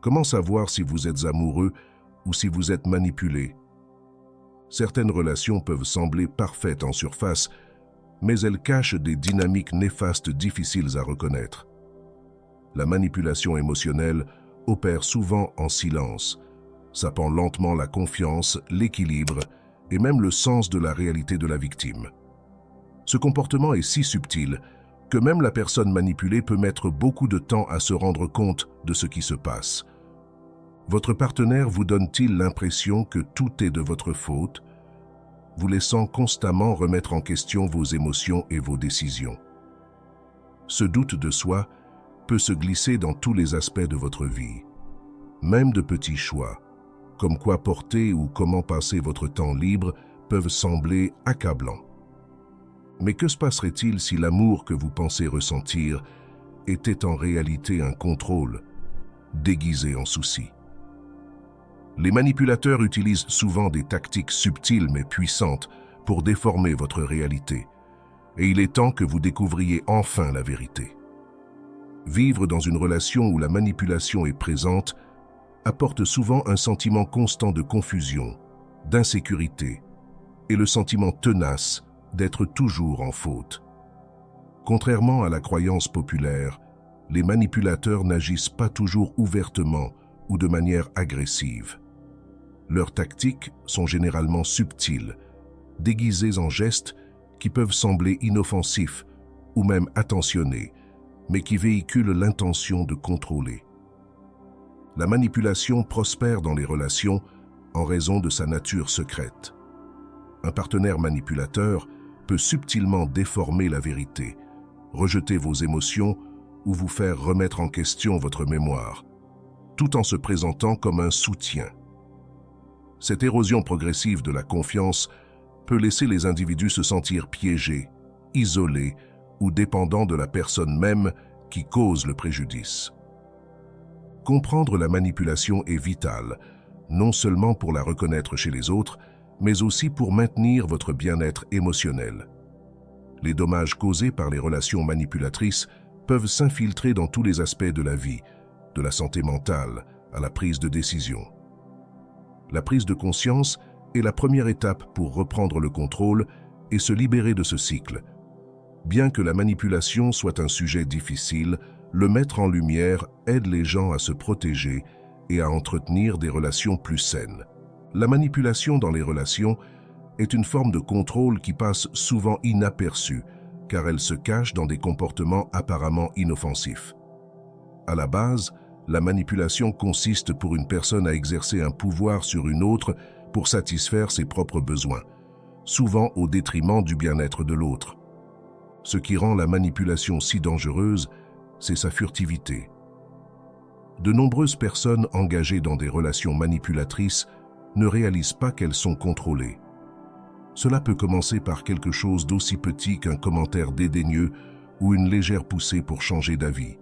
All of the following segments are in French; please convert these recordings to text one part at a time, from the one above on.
Comment savoir si vous êtes amoureux ou si vous êtes manipulé? Certaines relations peuvent sembler parfaites en surface, mais elles cachent des dynamiques néfastes difficiles à reconnaître. La manipulation émotionnelle opère souvent en silence, sapant lentement la confiance, l'équilibre et même le sens de la réalité de la victime. Ce comportement est si subtil que même la personne manipulée peut mettre beaucoup de temps à se rendre compte de ce qui se passe. Votre partenaire vous donne-t-il l'impression que tout est de votre faute, vous laissant constamment remettre en question vos émotions et vos décisions? Ce doute de soi peut se glisser dans tous les aspects de votre vie, même de petits choix, comme quoi porter ou comment passer votre temps libre peuvent sembler accablants. Mais que se passerait-il si l'amour que vous pensez ressentir était en réalité un contrôle, déguisé en souci? Les manipulateurs utilisent souvent des tactiques subtiles mais puissantes pour déformer votre réalité, et il est temps que vous découvriez enfin la vérité. Vivre dans une relation où la manipulation est présente apporte souvent un sentiment constant de confusion, d'insécurité et le sentiment tenace d'être toujours en faute. Contrairement à la croyance populaire, les manipulateurs n'agissent pas toujours ouvertement ou de manière agressive. Leurs tactiques sont généralement subtiles, déguisées en gestes qui peuvent sembler inoffensifs ou même attentionnés, mais qui véhiculent l'intention de contrôler. La manipulation prospère dans les relations en raison de sa nature secrète. Un partenaire manipulateur peut subtilement déformer la vérité, rejeter vos émotions ou vous faire remettre en question votre mémoire, tout en se présentant comme un soutien. Cette érosion progressive de la confiance peut laisser les individus se sentir piégés, isolés ou dépendants de la personne même qui cause le préjudice. Comprendre la manipulation est vital, non seulement pour la reconnaître chez les autres, mais aussi pour maintenir votre bien-être émotionnel. Les dommages causés par les relations manipulatrices peuvent s'infiltrer dans tous les aspects de la vie, de la santé mentale à la prise de décision. La prise de conscience est la première étape pour reprendre le contrôle et se libérer de ce cycle. Bien que la manipulation soit un sujet difficile, le mettre en lumière aide les gens à se protéger et à entretenir des relations plus saines. La manipulation dans les relations est une forme de contrôle qui passe souvent inaperçue, car elle se cache dans des comportements apparemment inoffensifs. À la base, la manipulation consiste pour une personne à exercer un pouvoir sur une autre pour satisfaire ses propres besoins, souvent au détriment du bien-être de l'autre. Ce qui rend la manipulation si dangereuse, c'est sa furtivité. De nombreuses personnes engagées dans des relations manipulatrices ne réalisent pas qu'elles sont contrôlées. Cela peut commencer par quelque chose d'aussi petit qu'un commentaire dédaigneux ou une légère poussée pour changer d'avis.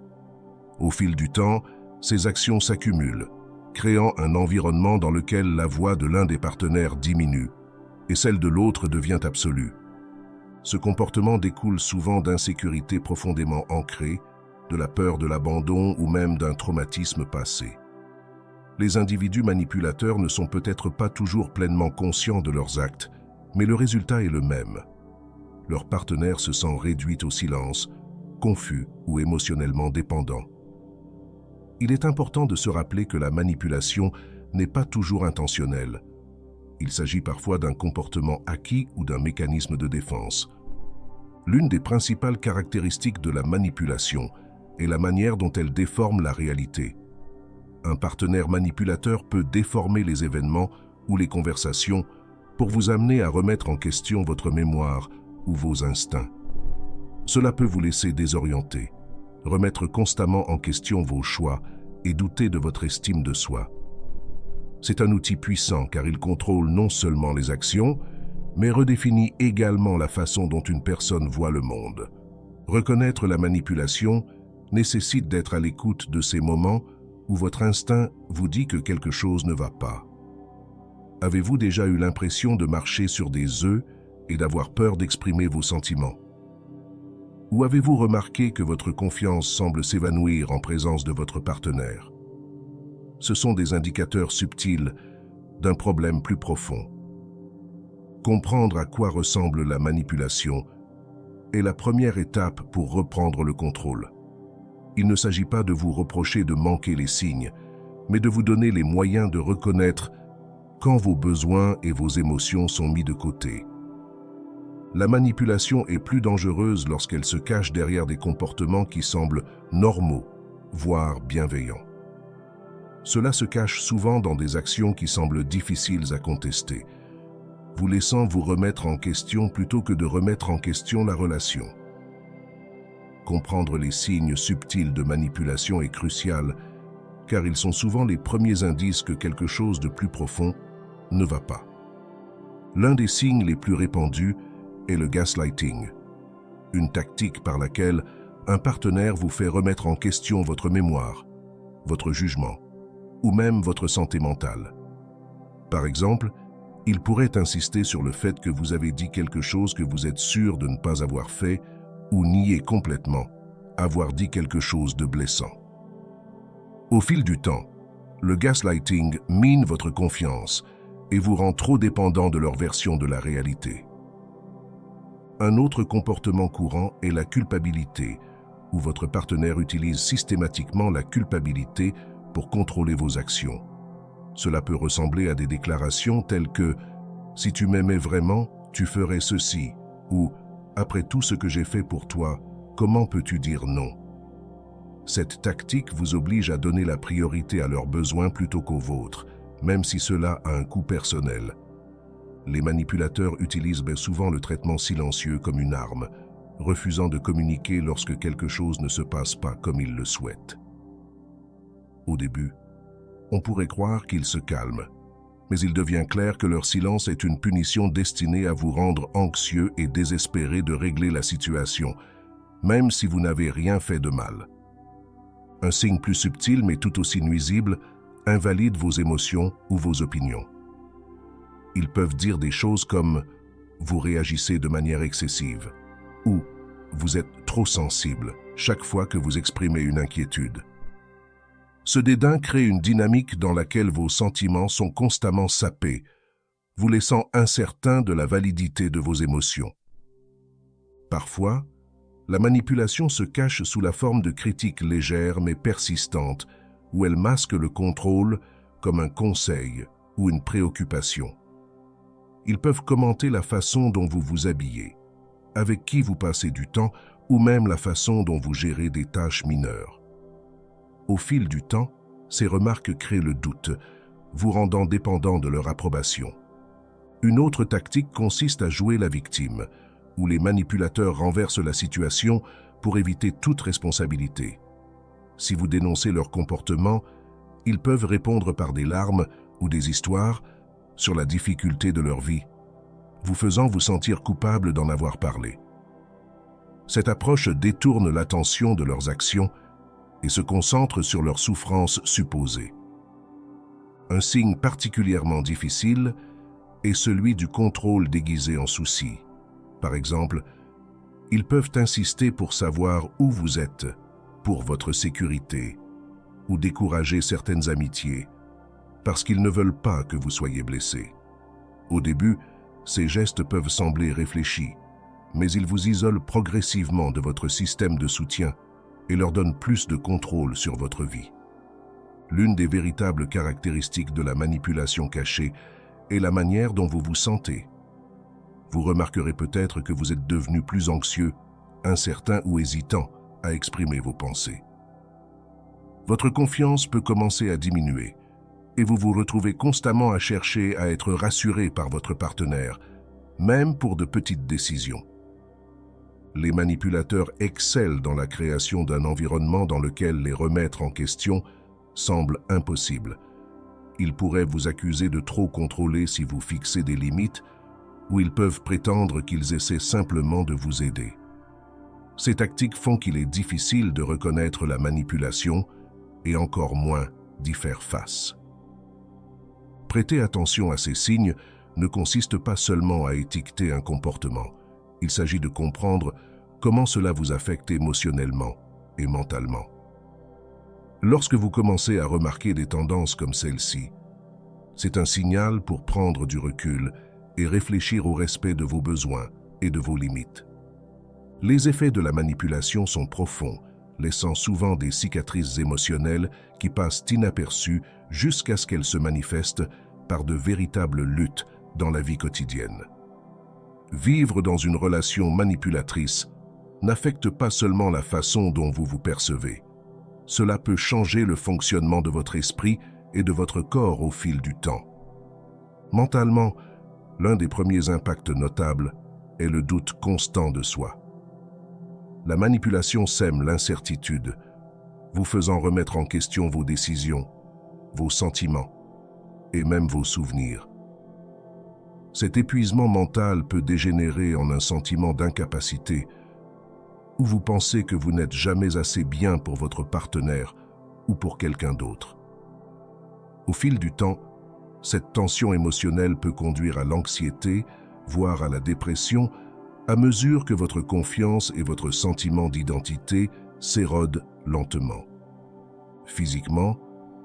Au fil du temps, ces actions s'accumulent, créant un environnement dans lequel la voix de l'un des partenaires diminue et celle de l'autre devient absolue. Ce comportement découle souvent d'insécurités profondément ancrées, de la peur de l'abandon ou même d'un traumatisme passé. Les individus manipulateurs ne sont peut-être pas toujours pleinement conscients de leurs actes, mais le résultat est le même. Leur partenaire se sent réduit au silence, confus ou émotionnellement dépendant. Il est important de se rappeler que la manipulation n'est pas toujours intentionnelle. Il s'agit parfois d'un comportement acquis ou d'un mécanisme de défense. L'une des principales caractéristiques de la manipulation est la manière dont elle déforme la réalité. Un partenaire manipulateur peut déformer les événements ou les conversations pour vous amener à remettre en question votre mémoire ou vos instincts. Cela peut vous laisser désorienté, remettre constamment en question vos choix et douter de votre estime de soi. C'est un outil puissant car il contrôle non seulement les actions, mais redéfinit également la façon dont une personne voit le monde. Reconnaître la manipulation nécessite d'être à l'écoute de ces moments où votre instinct vous dit que quelque chose ne va pas. Avez-vous déjà eu l'impression de marcher sur des œufs et d'avoir peur d'exprimer vos sentiments? Ou avez-vous remarqué que votre confiance semble s'évanouir en présence de votre partenaire? ce sont des indicateurs subtils d'un problème plus profond. Comprendre à quoi ressemble la manipulation est la première étape pour reprendre le contrôle. Il ne s'agit pas de vous reprocher de manquer les signes, mais de vous donner les moyens de reconnaître quand vos besoins et vos émotions sont mis de côté. La manipulation est plus dangereuse lorsqu'elle se cache derrière des comportements qui semblent normaux, voire bienveillants. Cela se cache souvent dans des actions qui semblent difficiles à contester, vous laissant vous remettre en question plutôt que de remettre en question la relation. Comprendre les signes subtils de manipulation est crucial, car ils sont souvent les premiers indices que quelque chose de plus profond ne va pas. L'un des signes les plus répandus est le gaslighting, une tactique par laquelle un partenaire vous fait remettre en question votre mémoire, votre jugement, ou même votre santé mentale. Par exemple, il pourrait insister sur le fait que vous avez dit quelque chose que vous êtes sûr de ne pas avoir fait ou nier complètement avoir dit quelque chose de blessant. Au fil du temps, le gaslighting mine votre confiance et vous rend trop dépendant de leur version de la réalité. Un autre comportement courant est la culpabilité, où votre partenaire utilise systématiquement la culpabilité pour contrôler vos actions. Cela peut ressembler à des déclarations telles que « Si tu m'aimais vraiment, tu ferais ceci » ou « Après tout ce que j'ai fait pour toi, comment peux-tu dire non ?» Cette tactique vous oblige à donner la priorité à leurs besoins plutôt qu'aux vôtres, même si cela a un coût personnel. Les manipulateurs utilisent bien souvent le traitement silencieux comme une arme, refusant de communiquer lorsque quelque chose ne se passe pas comme ils le souhaitent. Au début, on pourrait croire qu'ils se calment, mais il devient clair que leur silence est une punition destinée à vous rendre anxieux et désespéré de régler la situation, même si vous n'avez rien fait de mal. Un signe plus subtil mais tout aussi nuisible invalide vos émotions ou vos opinions. Ils peuvent dire des choses comme « vous réagissez de manière excessive » ou « vous êtes trop sensible » chaque fois que vous exprimez une inquiétude. Ce dédain crée une dynamique dans laquelle vos sentiments sont constamment sapés, vous laissant incertain de la validité de vos émotions. Parfois, la manipulation se cache sous la forme de critiques légères mais persistantes, où elle masque le contrôle comme un conseil ou une préoccupation. Ils peuvent commenter la façon dont vous vous habillez, avec qui vous passez du temps ou même la façon dont vous gérez des tâches mineures. Au fil du temps, ces remarques créent le doute, vous rendant dépendant de leur approbation. Une autre tactique consiste à jouer la victime, où les manipulateurs renversent la situation pour éviter toute responsabilité. Si vous dénoncez leur comportement, ils peuvent répondre par des larmes ou des histoires sur la difficulté de leur vie, vous faisant vous sentir coupable d'en avoir parlé. Cette approche détourne l'attention de leurs actions et se concentre sur leurs souffrances supposées. Un signe particulièrement difficile est celui du contrôle déguisé en souci. Par exemple, ils peuvent insister pour savoir où vous êtes, pour votre sécurité, ou décourager certaines amitiés, parce qu'ils ne veulent pas que vous soyez blessé. Au début, ces gestes peuvent sembler réfléchis, mais ils vous isolent progressivement de votre système de soutien et leur donnent plus de contrôle sur votre vie. L'une des véritables caractéristiques de la manipulation cachée est la manière dont vous vous sentez. Vous remarquerez peut-être que vous êtes devenu plus anxieux, incertain ou hésitant à exprimer vos pensées. Votre confiance peut commencer à diminuer et vous vous retrouvez constamment à chercher à être rassuré par votre partenaire, même pour de petites décisions. Les manipulateurs excellent dans la création d'un environnement dans lequel les remettre en question semble impossible. Ils pourraient vous accuser de trop contrôler si vous fixez des limites, ou ils peuvent prétendre qu'ils essaient simplement de vous aider. Ces tactiques font qu'il est difficile de reconnaître la manipulation et encore moins d'y faire face. Prêter attention à ces signes ne consiste pas seulement à étiqueter un comportement. Il s'agit de comprendre comment cela vous affecte émotionnellement et mentalement. Lorsque vous commencez à remarquer des tendances comme celle-ci, c'est un signal pour prendre du recul et réfléchir au respect de vos besoins et de vos limites. Les effets de la manipulation sont profonds, laissant souvent des cicatrices émotionnelles qui passent inaperçues jusqu'à ce qu'elles se manifestent par de véritables luttes dans la vie quotidienne. Vivre dans une relation manipulatrice n'affecte pas seulement la façon dont vous vous percevez. Cela peut changer le fonctionnement de votre esprit et de votre corps au fil du temps. Mentalement, l'un des premiers impacts notables est le doute constant de soi. La manipulation sème l'incertitude, vous faisant remettre en question vos décisions, vos sentiments et même vos souvenirs. Cet épuisement mental peut dégénérer en un sentiment d'incapacité, où vous pensez que vous n'êtes jamais assez bien pour votre partenaire ou pour quelqu'un d'autre. Au fil du temps, cette tension émotionnelle peut conduire à l'anxiété, voire à la dépression, à mesure que votre confiance et votre sentiment d'identité s'érodent lentement. Physiquement,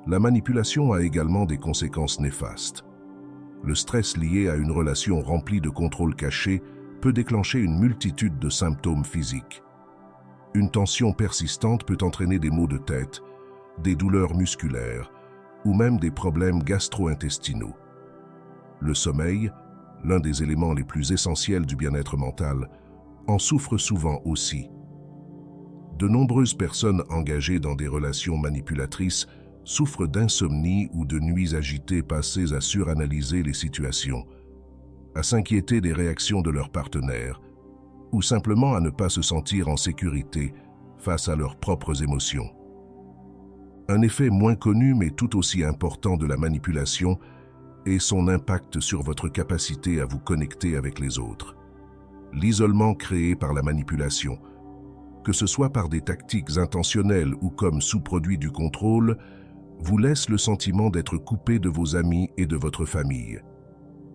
la manipulation a également des conséquences néfastes. Le stress lié à une relation remplie de contrôles cachés peut déclencher une multitude de symptômes physiques. Une tension persistante peut entraîner des maux de tête, des douleurs musculaires ou même des problèmes gastro-intestinaux. Le sommeil, l'un des éléments les plus essentiels du bien-être mental, en souffre souvent aussi. De nombreuses personnes engagées dans des relations manipulatrices souffrent d'insomnie ou de nuits agitées passées à suranalyser les situations, à s'inquiéter des réactions de leur partenaire, ou simplement à ne pas se sentir en sécurité face à leurs propres émotions. Un effet moins connu mais tout aussi important de la manipulation est son impact sur votre capacité à vous connecter avec les autres. L'isolement créé par la manipulation, que ce soit par des tactiques intentionnelles ou comme sous-produit du contrôle, vous laisse le sentiment d'être coupé de vos amis et de votre famille.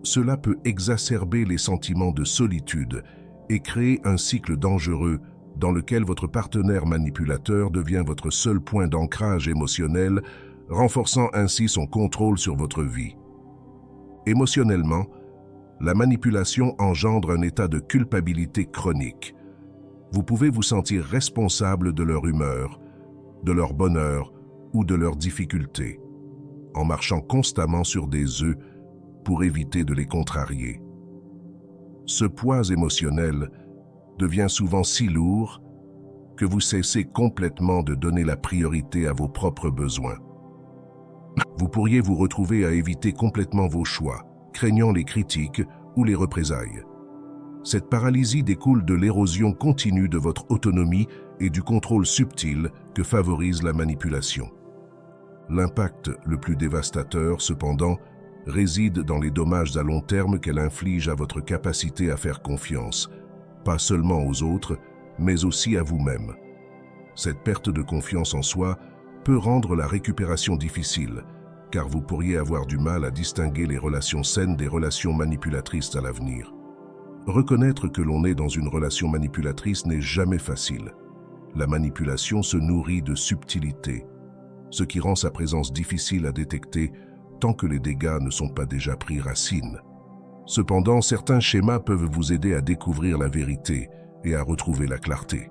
Cela peut exacerber les sentiments de solitude et créer un cycle dangereux dans lequel votre partenaire manipulateur devient votre seul point d'ancrage émotionnel, renforçant ainsi son contrôle sur votre vie. Émotionnellement, la manipulation engendre un état de culpabilité chronique. Vous pouvez vous sentir responsable de leur humeur, de leur bonheur ou de leurs difficultés, en marchant constamment sur des œufs pour éviter de les contrarier. Ce poids émotionnel devient souvent si lourd que vous cessez complètement de donner la priorité à vos propres besoins. Vous pourriez vous retrouver à éviter complètement vos choix, craignant les critiques ou les représailles. Cette paralysie découle de l'érosion continue de votre autonomie et du contrôle subtil que favorise la manipulation. L'impact le plus dévastateur, cependant, réside dans les dommages à long terme qu'elle inflige à votre capacité à faire confiance, pas seulement aux autres, mais aussi à vous-même. Cette perte de confiance en soi peut rendre la récupération difficile, car vous pourriez avoir du mal à distinguer les relations saines des relations manipulatrices à l'avenir. Reconnaître que l'on est dans une relation manipulatrice n'est jamais facile. La manipulation se nourrit de subtilité, ce qui rend sa présence difficile à détecter tant que les dégâts ne sont pas déjà pris racine. Cependant, certains schémas peuvent vous aider à découvrir la vérité et à retrouver la clarté.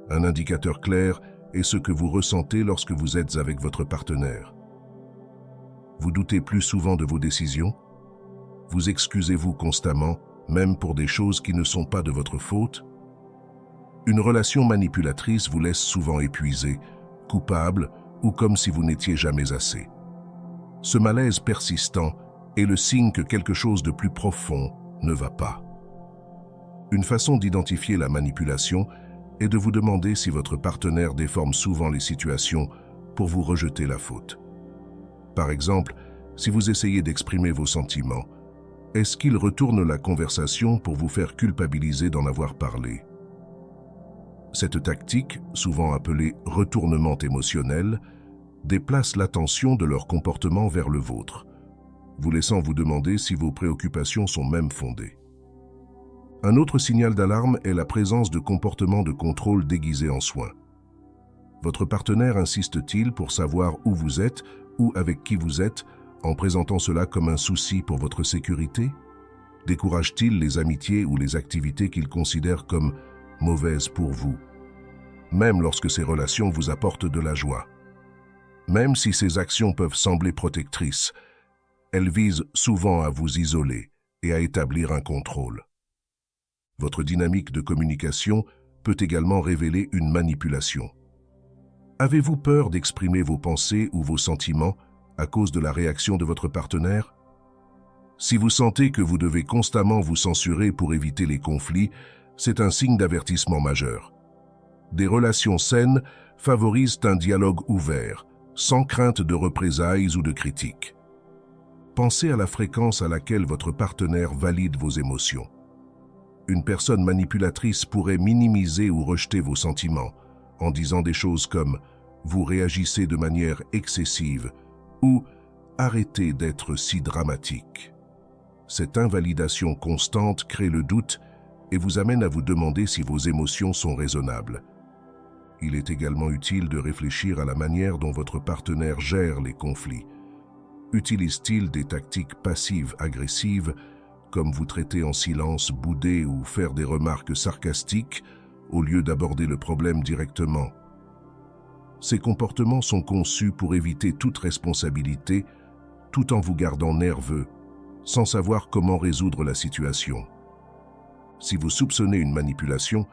Un indicateur clair est ce que vous ressentez lorsque vous êtes avec votre partenaire. Vous doutez plus souvent de vos décisions? Vous excusez-vous constamment, même pour des choses qui ne sont pas de votre faute? Une relation manipulatrice vous laisse souvent épuisé, coupable ou comme si vous n'étiez jamais assez. Ce malaise persistant est le signe que quelque chose de plus profond ne va pas. Une façon d'identifier la manipulation est de vous demander si votre partenaire déforme souvent les situations pour vous rejeter la faute. Par exemple, si vous essayez d'exprimer vos sentiments, est-ce qu'il retourne la conversation pour vous faire culpabiliser d'en avoir parlé? Cette tactique, souvent appelée retournement émotionnel, déplace l'attention de leur comportement vers le vôtre, vous laissant vous demander si vos préoccupations sont même fondées. Un autre signal d'alarme est la présence de comportements de contrôle déguisés en soins. Votre partenaire insiste-t-il pour savoir où vous êtes ou avec qui vous êtes, en présentant cela comme un souci pour votre sécurité? Décourage-t-il les amitiés ou les activités qu'il considère comme mauvaises pour vous, même lorsque ces relations vous apportent de la joie? Même si ces actions peuvent sembler protectrices, elles visent souvent à vous isoler et à établir un contrôle. Votre dynamique de communication peut également révéler une manipulation. Avez-vous peur d'exprimer vos pensées ou vos sentiments à cause de la réaction de votre partenaire? Si vous sentez que vous devez constamment vous censurer pour éviter les conflits, c'est un signe d'avertissement majeur. Des relations saines favorisent un dialogue ouvert, sans crainte de représailles ou de critiques. Pensez à la fréquence à laquelle votre partenaire valide vos émotions. Une personne manipulatrice pourrait minimiser ou rejeter vos sentiments en disant des choses comme « vous réagissez de manière excessive » ou « arrêtez d'être si dramatique ». Cette invalidation constante crée le doute et vous amène à vous demander si vos émotions sont raisonnables. Il est également utile de réfléchir à la manière dont votre partenaire gère les conflits. Utilise-t-il des tactiques passives-agressives, comme vous traiter en silence, bouder ou faire des remarques sarcastiques, au lieu d'aborder le problème directement? Ces comportements sont conçus pour éviter toute responsabilité, tout en vous gardant nerveux, sans savoir comment résoudre la situation. Si vous soupçonnez une manipulation,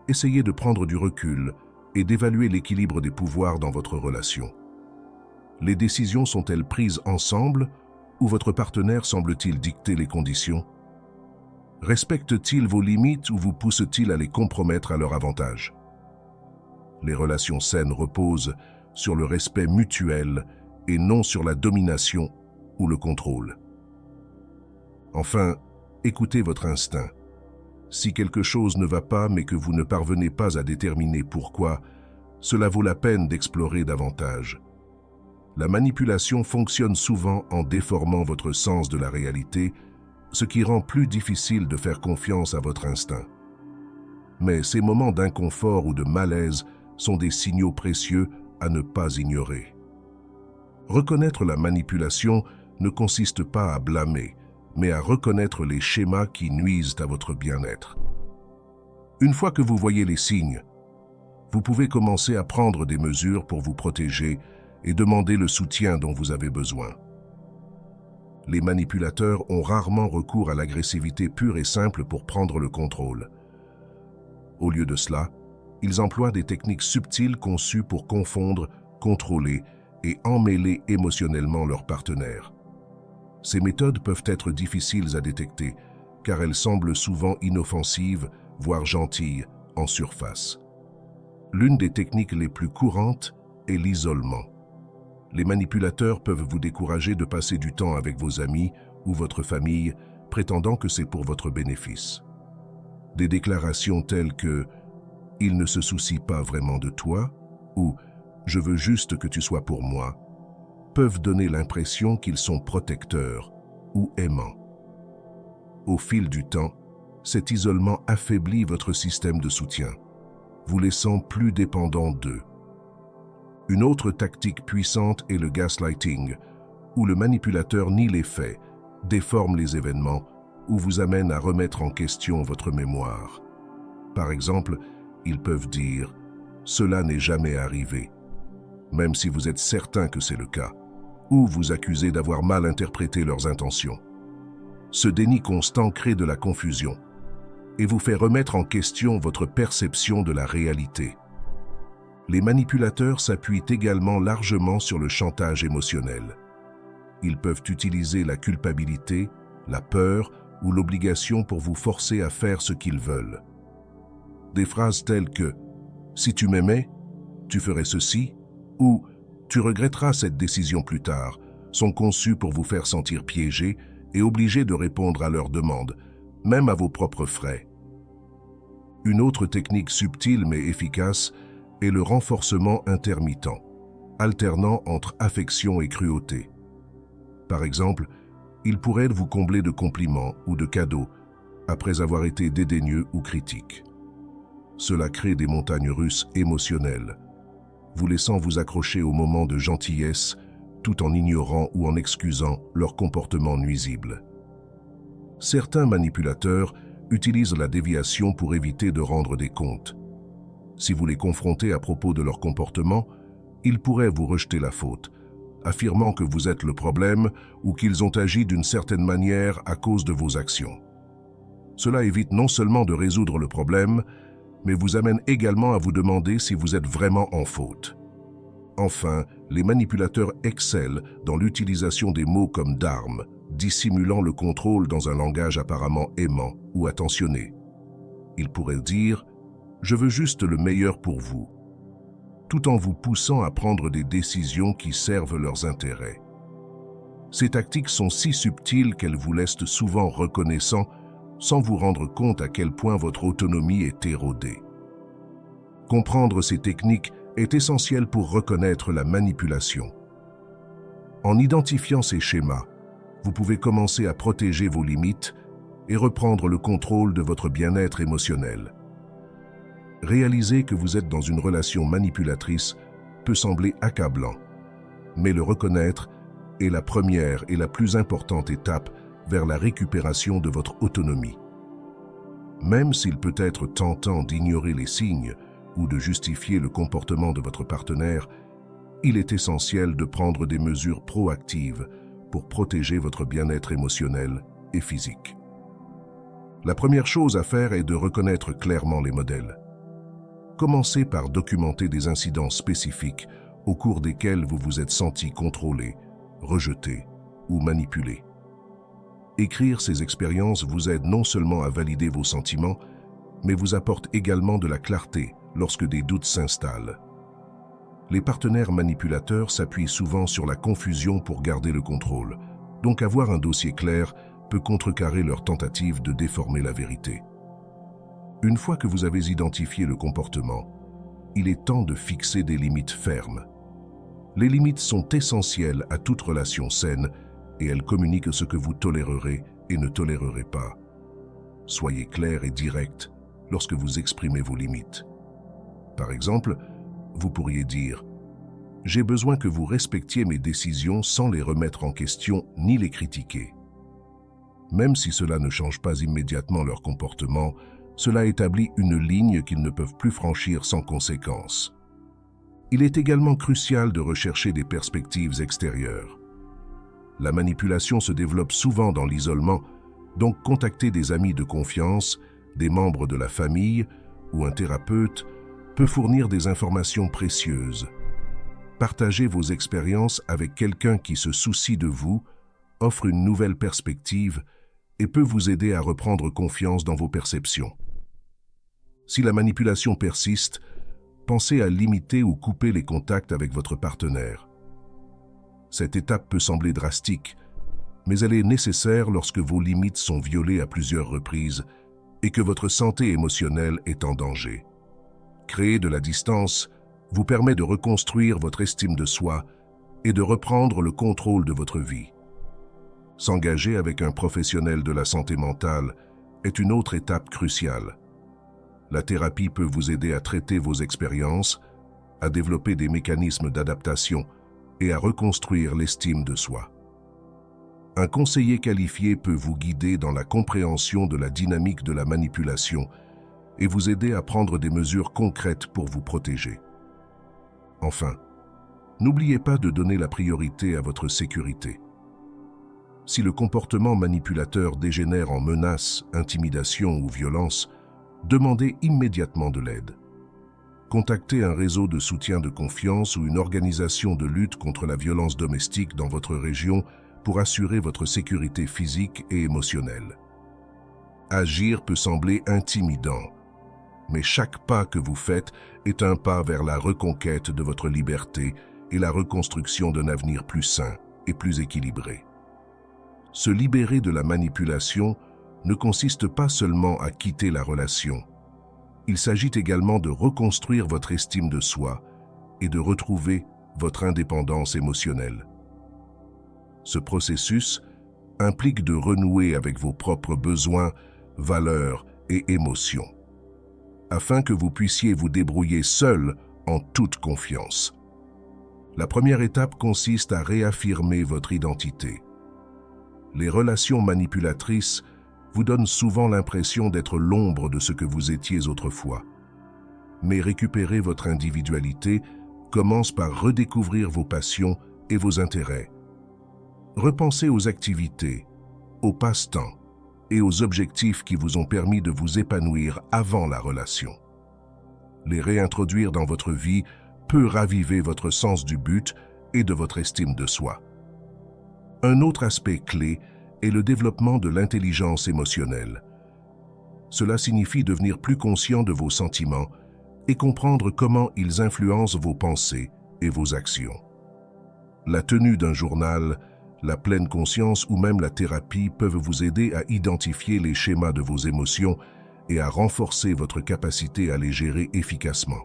essayez de prendre du recul et d'évaluer l'équilibre des pouvoirs dans votre relation. Les décisions sont-elles prises ensemble ou votre partenaire semble-t-il dicter les conditions? Respecte-t-il vos limites ou vous pousse-t-il à les compromettre à leur avantage? Les relations saines reposent sur le respect mutuel et non sur la domination ou le contrôle. Enfin, écoutez votre instinct. Si quelque chose ne va pas mais que vous ne parvenez pas à déterminer pourquoi, cela vaut la peine d'explorer davantage. La manipulation fonctionne souvent en déformant votre sens de la réalité, ce qui rend plus difficile de faire confiance à votre instinct. Mais ces moments d'inconfort ou de malaise sont des signaux précieux à ne pas ignorer. Reconnaître la manipulation ne consiste pas à blâmer, mais à reconnaître les schémas qui nuisent à votre bien-être. Une fois que vous voyez les signes, vous pouvez commencer à prendre des mesures pour vous protéger et demander le soutien dont vous avez besoin. Les manipulateurs ont rarement recours à l'agressivité pure et simple pour prendre le contrôle. Au lieu de cela, ils emploient des techniques subtiles conçues pour confondre, contrôler et emmêler émotionnellement leurs partenaires. Ces méthodes peuvent être difficiles à détecter, car elles semblent souvent inoffensives, voire gentilles, en surface. L'une des techniques les plus courantes est l'isolement. Les manipulateurs peuvent vous décourager de passer du temps avec vos amis ou votre famille, prétendant que c'est pour votre bénéfice. Des déclarations telles que « il ne se soucie pas vraiment de toi » ou « je veux juste que tu sois pour moi » peuvent donner l'impression qu'ils sont protecteurs ou aimants. Au fil du temps, cet isolement affaiblit votre système de soutien, vous laissant plus dépendant d'eux. Une autre tactique puissante est le gaslighting, où le manipulateur nie les faits, déforme les événements ou vous amène à remettre en question votre mémoire. Par exemple, ils peuvent dire « cela n'est jamais arrivé », même si vous êtes certain que c'est le cas, ou vous accuser d'avoir mal interprété leurs intentions. Ce déni constant crée de la confusion et vous fait remettre en question votre perception de la réalité. Les manipulateurs s'appuient également largement sur le chantage émotionnel. Ils peuvent utiliser la culpabilité, la peur ou l'obligation pour vous forcer à faire ce qu'ils veulent. Des phrases telles que « si tu m'aimais, tu ferais ceci » ou « tu regretteras cette décision plus tard » sont conçues pour vous faire sentir piégé et obligé de répondre à leurs demandes, même à vos propres frais. Une autre technique subtile mais efficace est le renforcement intermittent, alternant entre affection et cruauté. Par exemple, il pourrait vous combler de compliments ou de cadeaux après avoir été dédaigneux ou critique. Cela crée des montagnes russes émotionnelles. vous laissant vous accrocher aux moments de gentillesse tout en ignorant ou en excusant leur comportement nuisible. Certains manipulateurs utilisent la déviation pour éviter de rendre des comptes. Si vous les confrontez à propos de leur comportement, ils pourraient vous rejeter la faute, affirmant que vous êtes le problème ou qu'ils ont agi d'une certaine manière à cause de vos actions. Cela évite non seulement de résoudre le problème, mais vous amène également à vous demander si vous êtes vraiment en faute. Enfin, les manipulateurs excellent dans l'utilisation des mots comme d'armes, dissimulant le contrôle dans un langage apparemment aimant ou attentionné. Ils pourraient dire « Je veux juste le meilleur pour vous », tout en vous poussant à prendre des décisions qui servent leurs intérêts. Ces tactiques sont si subtiles qu'elles vous laissent souvent reconnaissant sans vous rendre compte à quel point votre autonomie est érodée. Comprendre ces techniques est essentiel pour reconnaître la manipulation. En identifiant ces schémas, vous pouvez commencer à protéger vos limites et reprendre le contrôle de votre bien-être émotionnel. Réaliser que vous êtes dans une relation manipulatrice peut sembler accablant, mais le reconnaître est la première et la plus importante étape vers la récupération de votre autonomie. Même s'il peut être tentant d'ignorer les signes ou de justifier le comportement de votre partenaire, il est essentiel de prendre des mesures proactives pour protéger votre bien-être émotionnel et physique. La première chose à faire est de reconnaître clairement les modèles. Commencez par documenter des incidents spécifiques au cours desquels vous vous êtes senti contrôlé, rejeté ou manipulé. Écrire ces expériences vous aide non seulement à valider vos sentiments, mais vous apporte également de la clarté lorsque des doutes s'installent. Les partenaires manipulateurs s'appuient souvent sur la confusion pour garder le contrôle, donc avoir un dossier clair peut contrecarrer leur tentative de déformer la vérité. Une fois que vous avez identifié le comportement, il est temps de fixer des limites fermes. Les limites sont essentielles à toute relation saine et elles communiquent ce que vous tolérerez et ne tolérerez pas. Soyez clair et direct lorsque vous exprimez vos limites. Par exemple, vous pourriez dire « J'ai besoin que vous respectiez mes décisions sans les remettre en question ni les critiquer. » Même si cela ne change pas immédiatement leur comportement, cela établit une ligne qu'ils ne peuvent plus franchir sans conséquence. Il est également crucial de rechercher des perspectives extérieures. La manipulation se développe souvent dans l'isolement, donc contacter des amis de confiance, des membres de la famille ou un thérapeute peut fournir des informations précieuses. Partager vos expériences avec quelqu'un qui se soucie de vous offre une nouvelle perspective et peut vous aider à reprendre confiance dans vos perceptions. Si la manipulation persiste, pensez à limiter ou couper les contacts avec votre partenaire. Cette étape peut sembler drastique, mais elle est nécessaire lorsque vos limites sont violées à plusieurs reprises et que votre santé émotionnelle est en danger. Créer de la distance vous permet de reconstruire votre estime de soi et de reprendre le contrôle de votre vie. S'engager avec un professionnel de la santé mentale est une autre étape cruciale. La thérapie peut vous aider à traiter vos expériences, à développer des mécanismes d'adaptation et à reconstruire l'estime de soi. Un conseiller qualifié peut vous guider dans la compréhension de la dynamique de la manipulation et vous aider à prendre des mesures concrètes pour vous protéger. Enfin, n'oubliez pas de donner la priorité à votre sécurité. Si le comportement manipulateur dégénère en menaces, intimidation ou violence, demandez immédiatement de l'aide. Contactez un réseau de soutien de confiance ou une organisation de lutte contre la violence domestique dans votre région pour assurer votre sécurité physique et émotionnelle. Agir peut sembler intimidant, mais chaque pas que vous faites est un pas vers la reconquête de votre liberté et la reconstruction d'un avenir plus sain et plus équilibré. Se libérer de la manipulation ne consiste pas seulement à quitter la relation. Il s'agit également de reconstruire votre estime de soi et de retrouver votre indépendance émotionnelle. Ce processus implique de renouer avec vos propres besoins, valeurs et émotions. Afin que vous puissiez vous débrouiller seul en toute confiance. La première étape consiste à réaffirmer votre identité. Les relations manipulatrices vous donnent souvent l'impression d'être l'ombre de ce que vous étiez autrefois. Mais récupérer votre individualité commence par redécouvrir vos passions et vos intérêts. Repensez aux activités, aux passe-temps et aux objectifs qui vous ont permis de vous épanouir avant la relation. Les réintroduire dans votre vie peut raviver votre sens du but et de votre estime de soi. Un autre aspect clé est le développement de l'intelligence émotionnelle. Cela signifie devenir plus conscient de vos sentiments et comprendre comment ils influencent vos pensées et vos actions. La tenue d'un journal, la pleine conscience ou même la thérapie peuvent vous aider à identifier les schémas de vos émotions et à renforcer votre capacité à les gérer efficacement.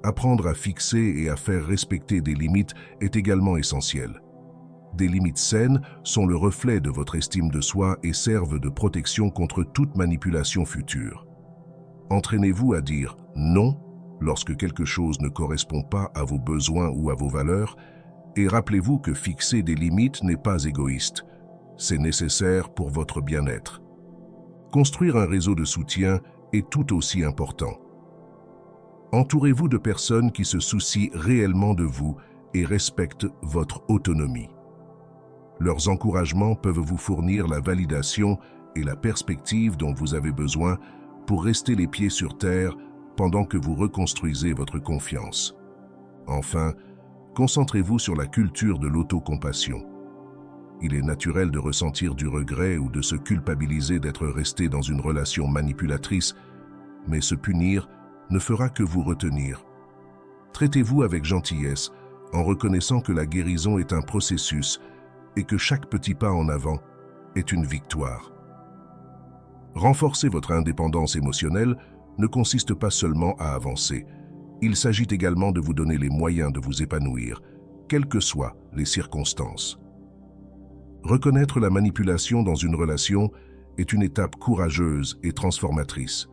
Apprendre à fixer et à faire respecter des limites est également essentiel. Des limites saines sont le reflet de votre estime de soi et servent de protection contre toute manipulation future. Entraînez-vous à dire « non » lorsque quelque chose ne correspond pas à vos besoins ou à vos valeurs, et rappelez-vous que fixer des limites n'est pas égoïste, c'est nécessaire pour votre bien-être. Construire un réseau de soutien est tout aussi important. Entourez-vous de personnes qui se soucient réellement de vous et respectent votre autonomie. Leurs encouragements peuvent vous fournir la validation et la perspective dont vous avez besoin pour rester les pieds sur terre pendant que vous reconstruisez votre confiance. Enfin, concentrez-vous sur la culture de l'autocompassion. Il est naturel de ressentir du regret ou de se culpabiliser d'être resté dans une relation manipulatrice, mais se punir ne fera que vous retenir. Traitez-vous avec gentillesse en reconnaissant que la guérison est un processus et que chaque petit pas en avant est une victoire. Renforcer votre indépendance émotionnelle ne consiste pas seulement à avancer. Il s'agit également de vous donner les moyens de vous épanouir, quelles que soient les circonstances. Reconnaître la manipulation dans une relation est une étape courageuse et transformatrice.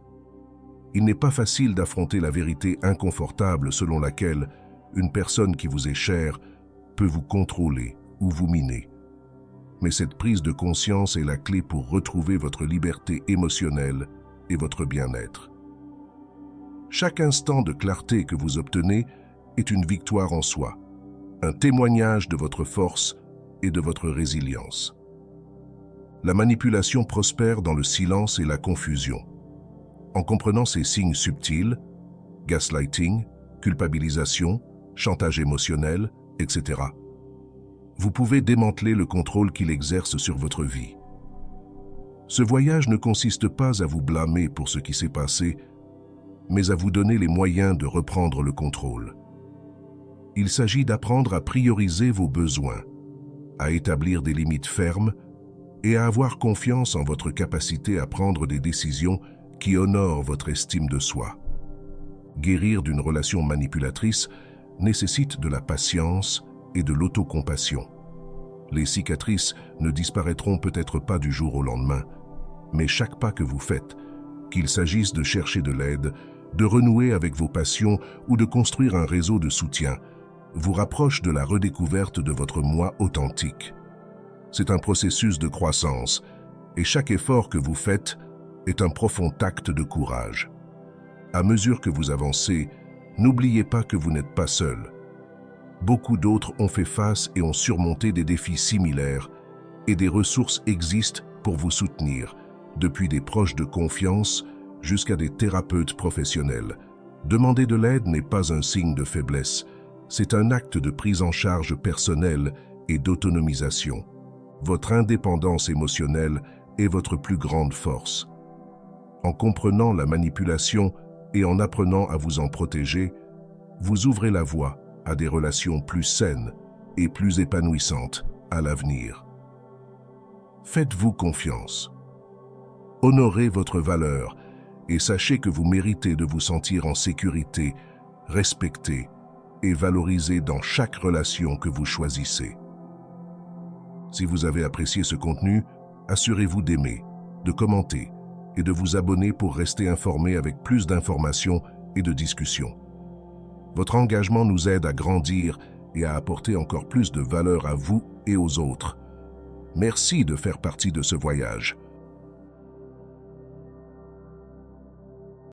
Il n'est pas facile d'affronter la vérité inconfortable selon laquelle une personne qui vous est chère peut vous contrôler ou vous miner. Mais cette prise de conscience est la clé pour retrouver votre liberté émotionnelle et votre bien-être. Chaque instant de clarté que vous obtenez est une victoire en soi, un témoignage de votre force et de votre résilience. La manipulation prospère dans le silence et la confusion. En comprenant ces signes subtils, gaslighting, culpabilisation, chantage émotionnel, etc., vous pouvez démanteler le contrôle qu'il exerce sur votre vie. Ce voyage ne consiste pas à vous blâmer pour ce qui s'est passé, mais à vous donner les moyens de reprendre le contrôle. Il s'agit d'apprendre à prioriser vos besoins, à établir des limites fermes et à avoir confiance en votre capacité à prendre des décisions qui honorent votre estime de soi. Guérir d'une relation manipulatrice nécessite de la patience et de l'autocompassion. Les cicatrices ne disparaîtront peut-être pas du jour au lendemain, mais chaque pas que vous faites, qu'il s'agisse de chercher de l'aide, de renouer avec vos passions ou de construire un réseau de soutien, vous rapproche de la redécouverte de votre moi authentique. C'est un processus de croissance, et chaque effort que vous faites est un profond acte de courage. À mesure que vous avancez, n'oubliez pas que vous n'êtes pas seul. Beaucoup d'autres ont fait face et ont surmonté des défis similaires, et des ressources existent pour vous soutenir, depuis des proches de confiance jusqu'à des thérapeutes professionnels. Demander de l'aide n'est pas un signe de faiblesse, c'est un acte de prise en charge personnelle et d'autonomisation. Votre indépendance émotionnelle est votre plus grande force. En comprenant la manipulation et en apprenant à vous en protéger, vous ouvrez la voie à des relations plus saines et plus épanouissantes à l'avenir. Faites-vous confiance. Honorez votre valeur et sachez que vous méritez de vous sentir en sécurité, respecté et valorisé dans chaque relation que vous choisissez. Si vous avez apprécié ce contenu, assurez-vous d'aimer, de commenter et de vous abonner pour rester informé avec plus d'informations et de discussions. Votre engagement nous aide à grandir et à apporter encore plus de valeur à vous et aux autres. Merci de faire partie de ce voyage.